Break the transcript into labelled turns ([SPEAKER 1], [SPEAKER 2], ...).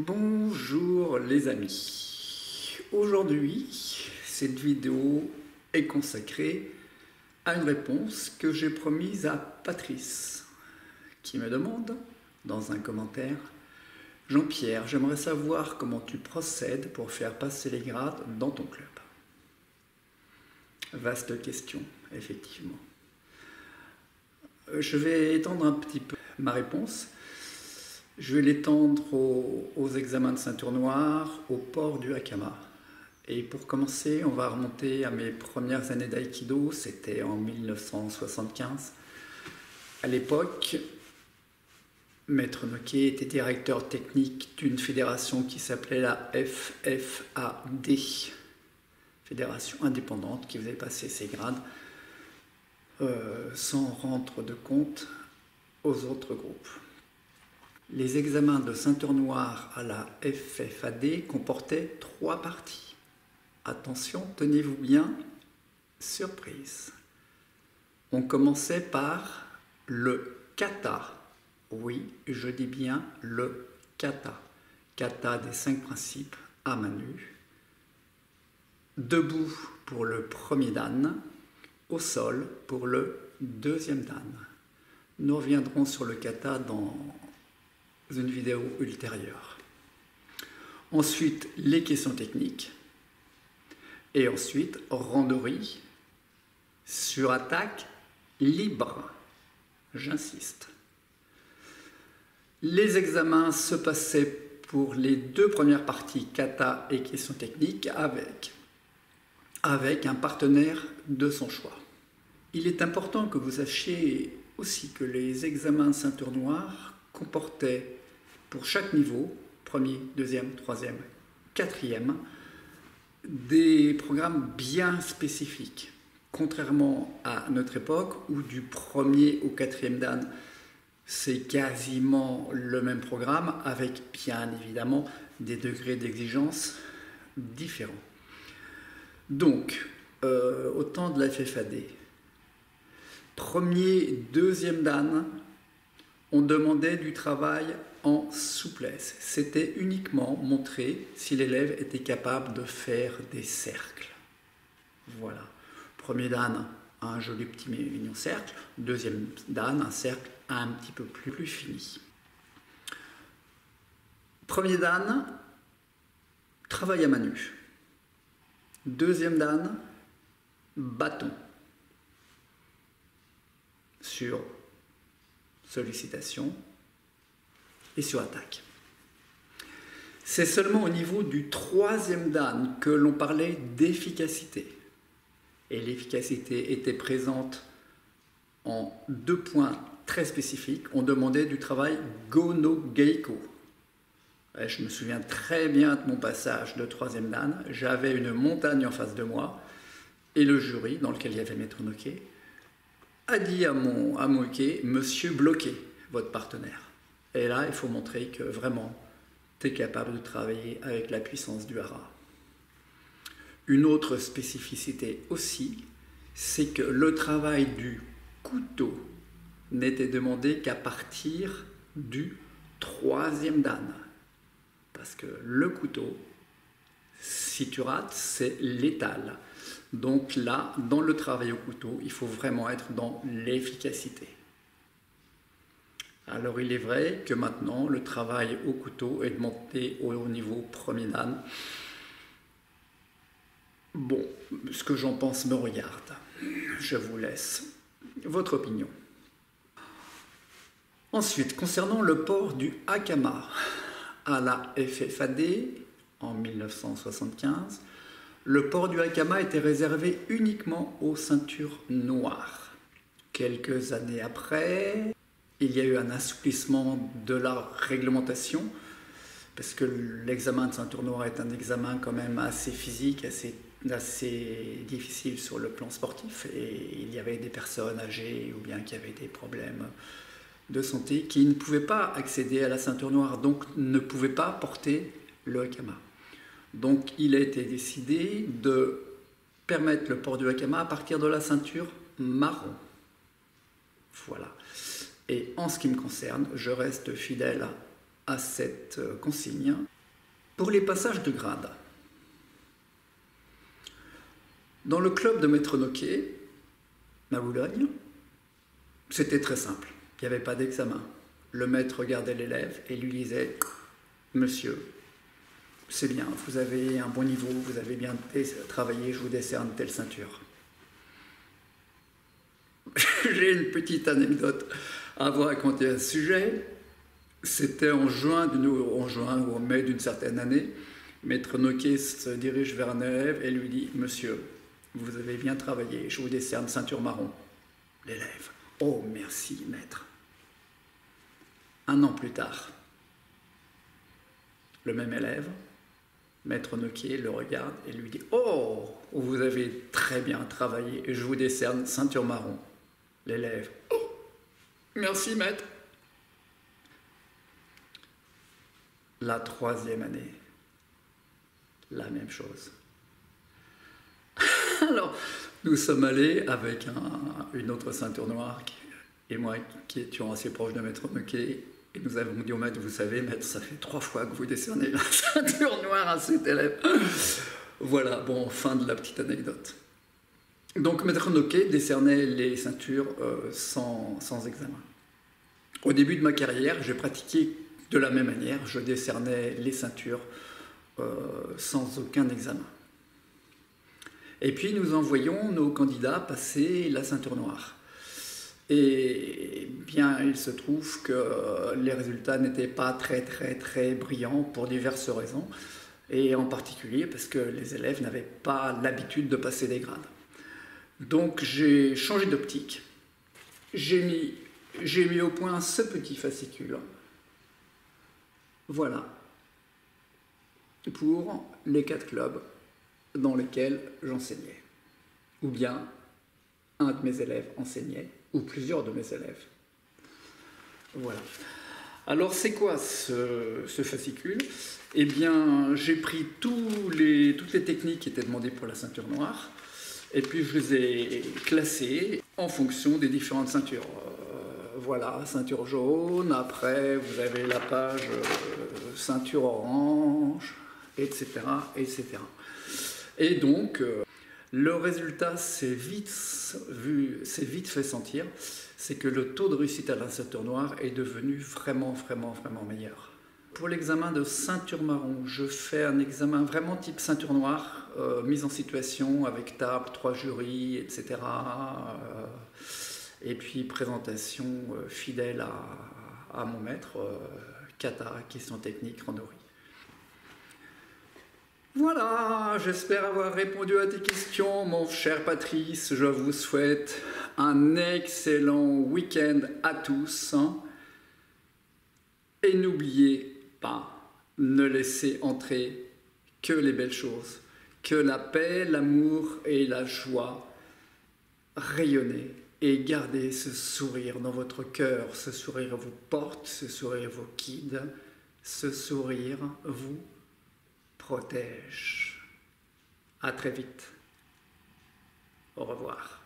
[SPEAKER 1] Bonjour les amis. Aujourd'hui, cette vidéo est consacrée à une réponse que j'ai promise à Patrice, qui me demande dans un commentaire: Jean-Pierre, j'aimerais savoir comment tu procèdes pour faire passer les grades dans ton club. Vaste question, effectivement. Je vais étendre un petit peu ma réponse. Je vais l'étendre aux examens de ceinture noire, au port du hakama. Et pour commencer, on va remonter à mes premières années d'aïkido, c'était en 1975. À l'époque, Maître Noké était directeur technique d'une fédération qui s'appelait la FFAD, fédération indépendante qui faisait passer ses grades sans rendre de compte aux autres groupes. Les examens de ceinture noire à la FFAD comportaient 3 parties. Attention, tenez-vous bien, surprise. On commençait par le kata. Oui, je dis bien le kata. Kata des 5 principes à main nue. Debout pour le premier dan, au sol pour le deuxième dan. Nous reviendrons sur le kata dans une vidéo ultérieure. Ensuite, les questions techniques. Et ensuite, randori sur attaque libre. J'insiste. Les examens se passaient pour les 2 premières parties, kata et questions techniques, avec un partenaire de son choix. Il est important que vous sachiez aussi que les examens de ceinture noire comportaient pour chaque niveau, premier, deuxième, troisième, quatrième, des programmes bien spécifiques. Contrairement à notre époque où du premier au quatrième dan, c'est quasiment le même programme avec bien évidemment des degrés d'exigence différents. Donc, au temps de la FFAD, premier, deuxième dan, on demandait du travail en souplesse. C'était uniquement montrer si l'élève était capable de faire des cercles. Voilà. Premier dan, un joli petit mignon cercle. Deuxième dan, un cercle un petit peu plus fini. Premier dan, travail à main nue. Deuxième dan, bâton. Sur sollicitation et sur attaque. C'est seulement au niveau du troisième dan que l'on parlait d'efficacité. Et l'efficacité était présente en 2 points très spécifiques. On demandait du travail Go-no-Geiko. Je me souviens très bien de mon passage de troisième dan. J'avais une montagne en face de moi et le jury, dans lequel il y avait Maître Noké, a dit à mon hockey, monsieur bloqué, votre partenaire. Et là, il faut montrer que vraiment, tu es capable de travailler avec la puissance du hara. Une autre spécificité aussi, c'est que le travail du couteau n'était demandé qu'à partir du troisième dan. Parce que le couteau, si tu rates, c'est létal. Donc là, dans le travail au couteau, il faut vraiment être dans l'efficacité. Alors il est vrai que maintenant, le travail au couteau est monté au niveau premier dan. Bon, ce que j'en pense me regarde. Je vous laisse votre opinion. Ensuite, concernant le port du hakama à la FFAD en 1975, le port du hakama était réservé uniquement aux ceintures noires. Quelques années après, il y a eu un assouplissement de la réglementation, parce que l'examen de ceinture noire est un examen quand même assez physique, assez difficile sur le plan sportif, et il y avait des personnes âgées ou bien qui avaient des problèmes de santé qui ne pouvaient pas accéder à la ceinture noire, donc ne pouvaient pas porter le hakama. Donc il a été décidé de permettre le port du hakama à partir de la ceinture marron. Voilà. Et en ce qui me concerne, je reste fidèle à cette consigne. Pour les passages de grade, dans le club de Maître Noquet, à Boulogne, c'était très simple. Il n'y avait pas d'examen. Le maître regardait l'élève et lui disait « Monsieur, c'est bien, vous avez un bon niveau, vous avez bien travaillé, je vous décerne telle ceinture. » J'ai une petite anecdote à vous raconter à ce sujet. C'était en juin ou en mai d'une certaine année. Maître Noquet se dirige vers un élève et lui dit « Monsieur, vous avez bien travaillé, je vous décerne ceinture marron. » L'élève « Oh, merci, maître. » Un an plus tard, le même élève, Maître Noquet, le regarde et lui dit « Oh, vous avez très bien travaillé, je vous décerne ceinture marron. » L'élève « Oh, merci, maître. » La troisième année, la même chose. Alors, nous sommes allés avec une autre ceinture noire et moi qui étions assez proches de Maître Noquet, et nous avons dit au maître, vous savez, maître, ça fait 3 fois que vous décernez la ceinture noire à cet élève. Voilà, bon, fin de la petite anecdote. Donc, Maître Noquet décernait les ceintures sans examen. Au début de ma carrière, j'ai pratiqué de la même manière, je décernais les ceintures sans aucun examen. Et puis nous envoyions nos candidats passer la ceinture noire. Et bien, il se trouve que les résultats n'étaient pas très brillants pour diverses raisons, et en particulier parce que les élèves n'avaient pas l'habitude de passer des grades. Donc j'ai changé d'optique. J'ai mis au point ce petit fascicule. Voilà, pour les 4 clubs dans lesquels j'enseignais. Ou bien un de mes élèves enseignait, ou plusieurs de mes élèves. Voilà. Alors c'est quoi ce fascicule? Eh bien, j'ai pris toutes les techniques qui étaient demandées pour la ceinture noire, et puis je les ai classées en fonction des différentes ceintures. Voilà, ceinture jaune, après vous avez la page ceinture orange, etc. etc. Et donc, le résultat s'est vite fait sentir, c'est que le taux de réussite à la ceinture noire est devenu vraiment meilleur. Pour l'examen de ceinture marron, je fais un examen vraiment type ceinture noire, mise en situation avec table, 3 jurys, etc. Et puis présentation fidèle à mon maître, kata, questions techniques, randori. Voilà, j'espère avoir répondu à tes questions, mon cher Patrice. Je vous souhaite un excellent week-end à tous. Et n'oubliez pas, ne laissez entrer que les belles choses, que la paix, l'amour et la joie rayonnez. Et gardez ce sourire dans votre cœur. Ce sourire vous porte, ce sourire vous guide, ce sourire vous protège. À très vite. Au revoir.